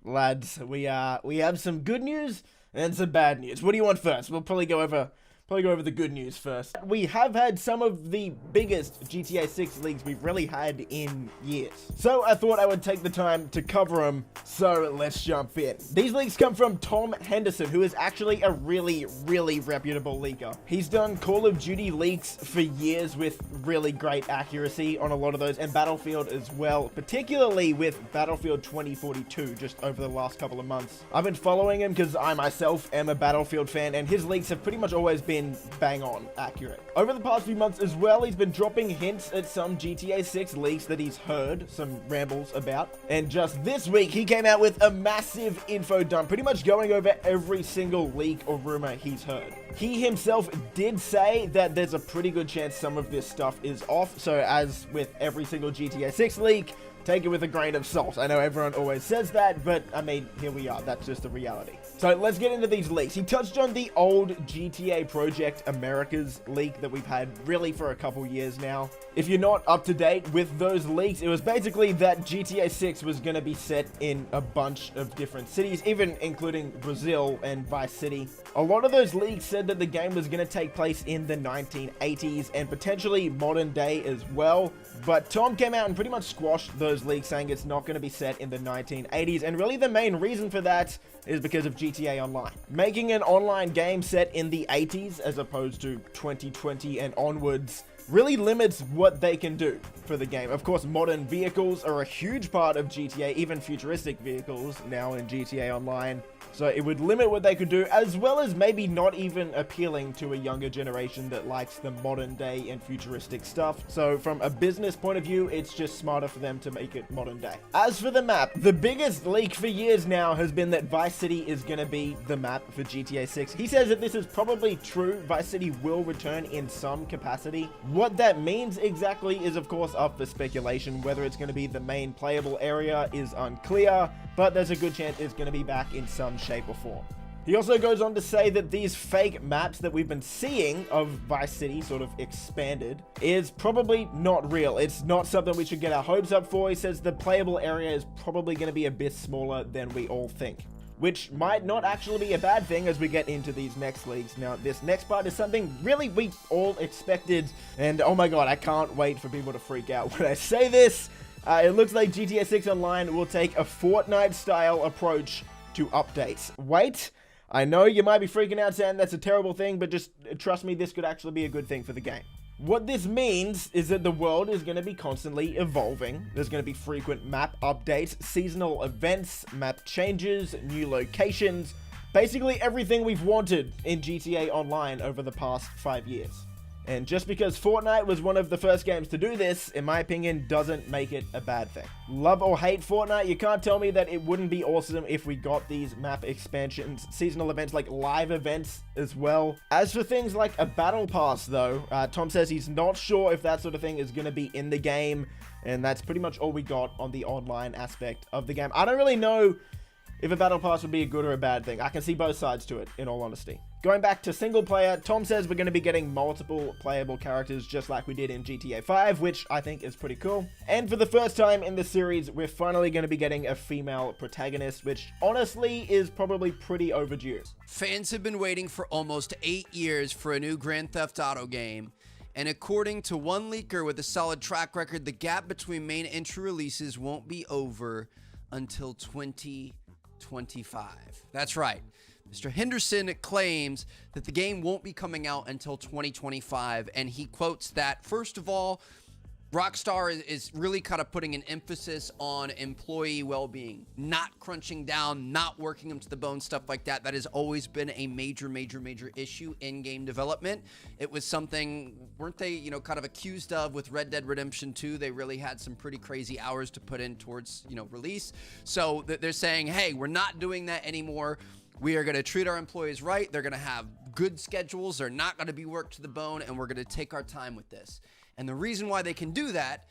lads, we have some good news and some bad news. What do you want first? We'll probably go over the good news first. We have had some of the biggest GTA 6 leaks we've really had in years. So I thought I would take the time to cover them, so let's jump in. These leaks come from Tom Henderson, who is actually a really reputable leaker. He's done Call of Duty leaks for years with really great accuracy on a lot of those, and Battlefield as well, particularly with Battlefield 2042 just over the last couple of months. I've been following him because I myself am a Battlefield fan, and his leaks have pretty much always been bang on accurate. Over the past few months as well, he's been dropping hints at some GTA 6 leaks that he's heard, some rambles about. And just this week, he came out with a massive info dump, pretty much going over every single leak or rumor he's heard. He himself did say that there's a pretty good chance some of this stuff is off, so as with every single GTA 6 leak, take it with a grain of salt. I know everyone always says that, but I mean, here we are. That's just the reality. So let's get into these leaks. He touched on the old GTA Project Americas leak that we've had really for a couple years now. If you're not up to date with those leaks, it was basically that GTA 6 was going to be set in a bunch of different cities, even including Brazil and Vice City. A lot of those leaks said that the game was going to take place in the 1980s and potentially modern day as well. But Tom came out and pretty much squashed those leaks, saying it's not going to be set in the 1980s. And really the main reason for that is because of GTA Online. Making an online game set in the 80s as opposed to 2020 and onwards really limits what they can do for the game. Of course, modern vehicles are a huge part of GTA, even futuristic vehicles now in GTA Online. So it would limit what they could do, as well as maybe not even appealing to a younger generation that likes the modern day and futuristic stuff. So from a business point of view, it's just smarter for them to make it modern day. As for the map, the biggest leak for years now has been that Vice City is going to be the map for GTA 6. He says that this is probably true. Vice City will return in some capacity. What that means exactly is of course up for speculation. Whether it's going to be the main playable area is unclear, but there's a good chance it's going to be back in some shape or form. He also goes on to say that these fake maps that we've been seeing of Vice City sort of expanded is probably not real. It's not something we should get our hopes up for. He says the playable area is probably going to be a bit smaller than we all think, which might not actually be a bad thing as we get into these next leagues. Now, this next part is something really we all expected, and oh my god, I can't wait for people to freak out when I say this. It looks like GTA 6 Online will take a Fortnite-style approach to updates. Wait, I know you might be freaking out saying that's a terrible thing, but just trust me, this could actually be a good thing for the game. What this means is that the world is going to be constantly evolving. There's going to be frequent map updates, seasonal events, map changes, new locations, basically everything we've wanted in GTA Online over the past 5 years. And just because Fortnite was one of the first games to do this, in my opinion, doesn't make it a bad thing. Love or hate Fortnite, you can't tell me that it wouldn't be awesome if we got these map expansions, seasonal events, like live events as well. As for things like a battle pass though, Tom says he's not sure if that sort of thing is going to be in the game, and that's pretty much all we got on the online aspect of the game. I don't really know if a battle pass would be a good or a bad thing. I can see both sides to it, in all honesty. Going back to single player, Tom says we're going to be getting multiple playable characters just like we did in GTA 5, which I think is pretty cool. And for the first time in the series, we're finally going to be getting a female protagonist, which honestly is probably pretty overdue. Fans have been waiting for almost 8 years for a new Grand Theft Auto game. And according to one leaker with a solid track record, the gap between main entry releases won't be over until 2025. That's right. Mr. Henderson claims that the game won't be coming out until 2025, and he quotes that, first of all, Rockstar is really kind of putting an emphasis on employee well-being, not crunching down, not working them to the bone, stuff like that. That has always been a major issue in game development. It was something, weren't they, kind of accused of with Red Dead Redemption 2? They really had some pretty crazy hours to put in towards, release. So they're saying, hey, we're not doing that anymore. We are going to treat our employees right. They're going to have good schedules. They're not going to be worked to the bone, and we're going to take our time with this. And the reason why they can do that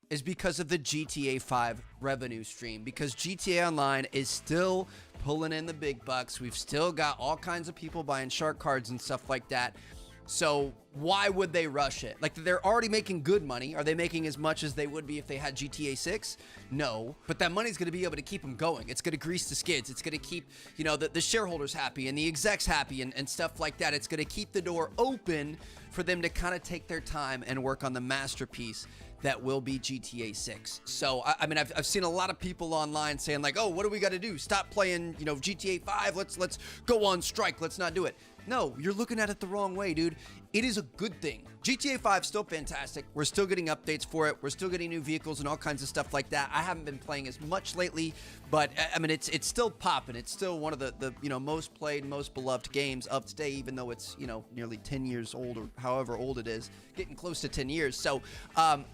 is because of the GTA 5 revenue stream, because GTA Online is still pulling in the big bucks. We've still got all kinds of people buying shark cards and stuff like that. So why would they rush it? Like, they're already making good money. Are they making as much as they would be if they had GTA 6? No, but that money's going to be able to keep them going. It's going to grease the skids. It's going to keep, you know, the shareholders happy and the execs happy and stuff like that. It's going to keep the door open for them to kind of take their time and work on the masterpiece that will be GTA 6. So, I mean, I've seen a lot of people online saying like, oh, what do we got to do? Stop playing, you know, GTA 5. Let's go on strike. Let's not do it. No, you're looking at it the wrong way, dude. It is a good thing. GTA 5 is still fantastic. We're still getting updates for it. We're still getting new vehicles and all kinds of stuff like that. I haven't been playing as much lately, but I mean, it's still popping. It's still one of the you know, most played, most beloved games of today, even though it's, you know, nearly 10 years old or however old it is, getting close to 10 years. So,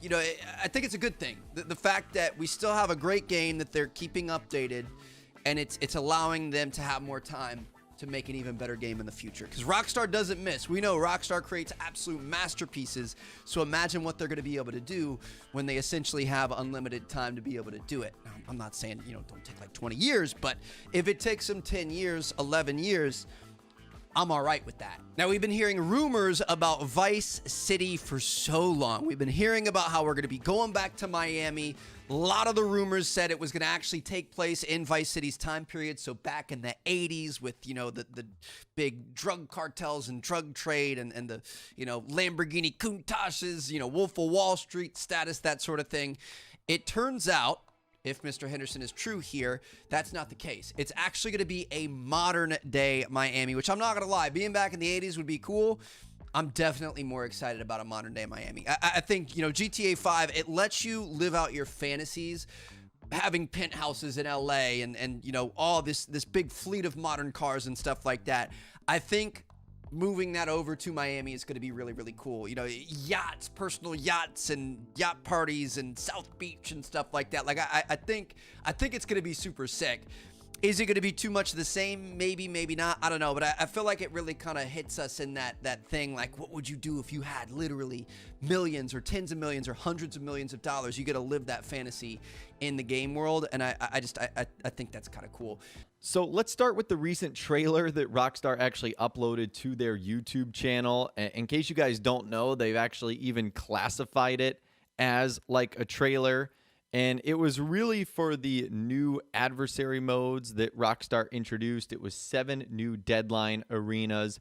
you know, I think it's a good thing. The fact that we still have a great game that they're keeping updated, and it's allowing them to have more time to make an even better game in the future. Because Rockstar doesn't miss. We know Rockstar creates absolute masterpieces, so imagine what they're going to be able to do when they essentially have unlimited time to be able to do it. Now, I'm not saying, you know, don't take like 20 years, but if it takes them 10 years, 11 years, I'm all right with that. Now, we've been hearing rumors about Vice City for so long. We've been hearing about how we're going to be going back to Miami. A lot of the rumors said it was going to actually take place in Vice City's time period. So back in the 80s with, you know, the big drug cartels and drug trade and the, you know, Lamborghini Countaches, you know, Wolf of Wall Street status, that sort of thing. It turns out, if Mr. Henderson is true here, that's not the case. It's actually going to be a modern day Miami, which I'm not going to lie, being back in the 80s would be cool. I'm definitely more excited about a modern day Miami. I think, you know, GTA 5, it lets you live out your fantasies, having penthouses in LA and you know, all this big fleet of modern cars and stuff like that. I think moving that over to Miami is going to be really, really cool. You know, yachts, personal yachts and yacht parties and South Beach and stuff like that. Like, I think it's going to be super sick. Is it going to be too much of the same? Maybe, maybe not. I don't know. But I feel like it really kind of hits us in that thing. Like, what would you do if you had literally millions or tens of millions or hundreds of millions of dollars? You get to live that fantasy in the game world. And I think that's kind of cool. So let's start with the recent trailer that Rockstar actually uploaded to their YouTube channel. In case you guys don't know, they've actually even classified it as like a trailer. And it was really for the new adversary modes that Rockstar introduced. It was 7 new Deadline arenas.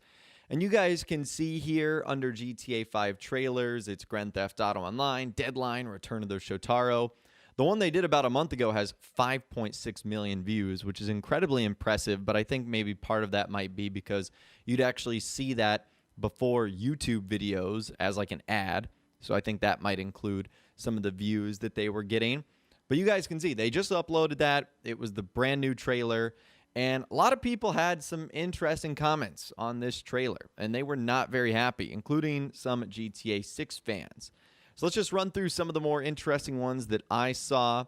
And you guys can see here under GTA 5 trailers, it's Grand Theft Auto Online, Deadline, Return of the Shotaro. The one they did about a month ago has 5.6 million views, which is incredibly impressive. But I think maybe part of that might be because you'd actually see that before YouTube videos as like an ad. So I think that might include some of the views that they were getting. But you guys can see they just uploaded that. It was the brand new trailer. And a lot of people had some interesting comments on this trailer. And they were not very happy, including some GTA 6 fans. So let's just run through some of the more interesting ones that I saw.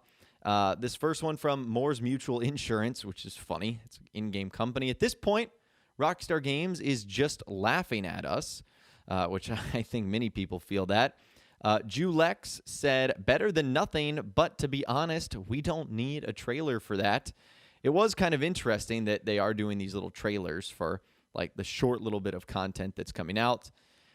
This first one from Moore's Mutual Insurance, which is funny. It's an in-game company. At this point, Rockstar Games is just laughing at us, which I think many people feel that. Julex said, better than nothing, but to be honest, we don't need a trailer for that. It was kind of interesting that they are doing these little trailers for like the short little bit of content that's coming out.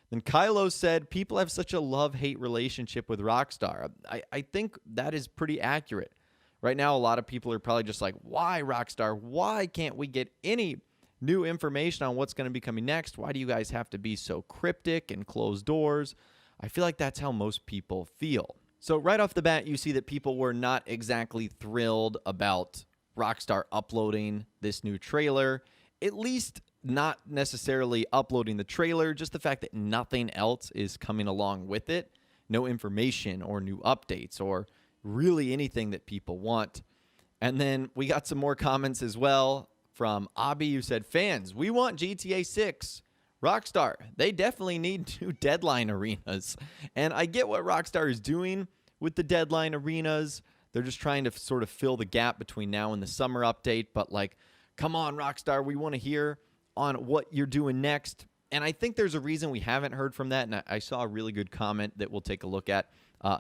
Then Kylo said, people have such a love-hate relationship with Rockstar. I think that is pretty accurate. Right now, a lot of people are probably just like, why Rockstar? Why can't we get any new information on what's going to be coming next? Why do you guys have to be so cryptic and close doors? I feel like that's how most people feel. So right off the bat, you see that people were not exactly thrilled about Rockstar uploading this new trailer. At least not necessarily uploading the trailer, just the fact that nothing else is coming along with it. No information or new updates or really anything that people want. And then we got some more comments as well from Abi, who said, fans, we want GTA 6. Rockstar, they definitely need new Deadline arenas. And I get what Rockstar is doing with the Deadline arenas. They're just trying to sort of fill the gap between now and the summer update. But like, come on, Rockstar, we want to hear on what you're doing next. And I think there's a reason we haven't heard from that. And I saw a really good comment that we'll take a look at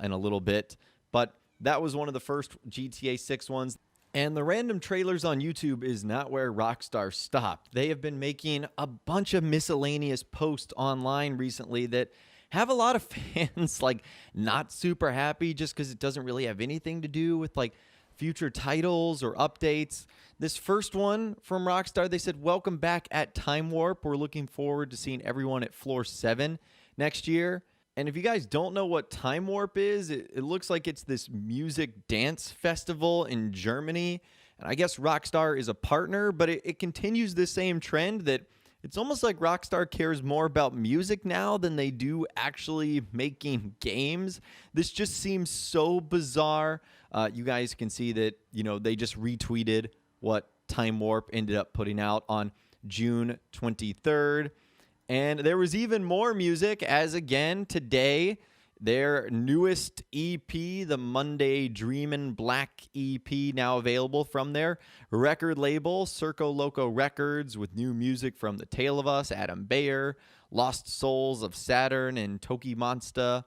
in a little bit. But that was one of the first GTA 6 ones. And the random trailers on YouTube is not where Rockstar stopped. They have been making a bunch of miscellaneous posts online recently that have a lot of fans like not super happy just because it doesn't really have anything to do with like future titles or updates. This first one from Rockstar, they said, "Welcome back at Time Warp. We're looking forward to seeing everyone at Floor 7 next year." And if you guys don't know what Time Warp is, it looks like it's this music dance festival in Germany. And I guess Rockstar is a partner, but it continues the same trend that it's almost like Rockstar cares more about music now than they do actually making games. This just seems so bizarre. You guys can see that, they just retweeted what Time Warp ended up putting out on June 23rd. And there was even more music as, again, today, their newest EP, the Monday Dreamin' Black EP, now available from their record label, Circo Loco Records, with new music from The Tale of Us, Adam Beyer, Lost Souls of Saturn, and Toki Monsta,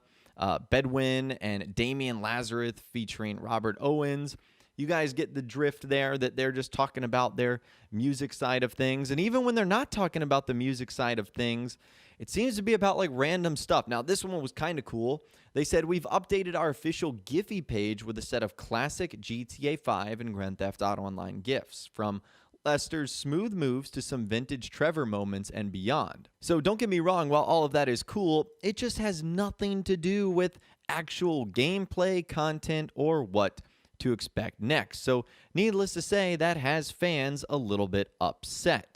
Bedouin, and Damian Lazarus featuring Robert Owens. You guys get the drift there, that they're just talking about their music side of things. And even when they're not talking about the music side of things, it seems to be about like random stuff. Now, this one was kind of cool. They said, "We've updated our official Giphy page with a set of classic GTA 5 and Grand Theft Auto Online GIFs, from Lester's smooth moves to some vintage Trevor moments and beyond." So don't get me wrong, while all of that is cool, it just has nothing to do with actual gameplay, content, or what to expect next. So needless to say, that has fans a little bit upset.